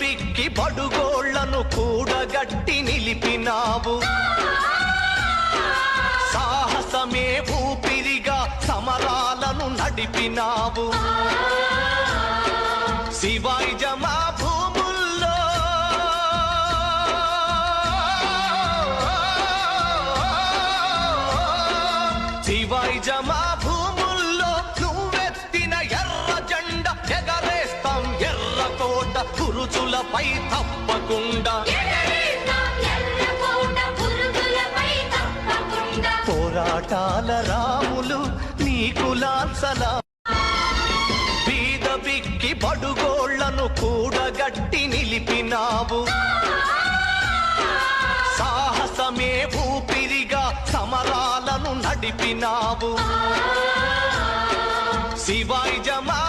బిక్కి బడుగోళ్లను కూడగట్టి నిలిపినావు సాహసమే ఊపిరిగా సమరాలను నడిపినావు శివాయి జమా భూముల్లో శివాయి జమా భూముల్లో నువ్వెత్తిన ఎర్ర జెండ ఎగరేస్తాం ఎర్రకోట గురుజులపై తప్పకుండా పోరాటాల రాములు నీకు లాల్సలా బీద బిక్కి బడుగోళ్లను కూడగట్టి నిలిపినావు సాహసమే ఊపిరిగా సమరాలను నడిపినావు శివాయి జమా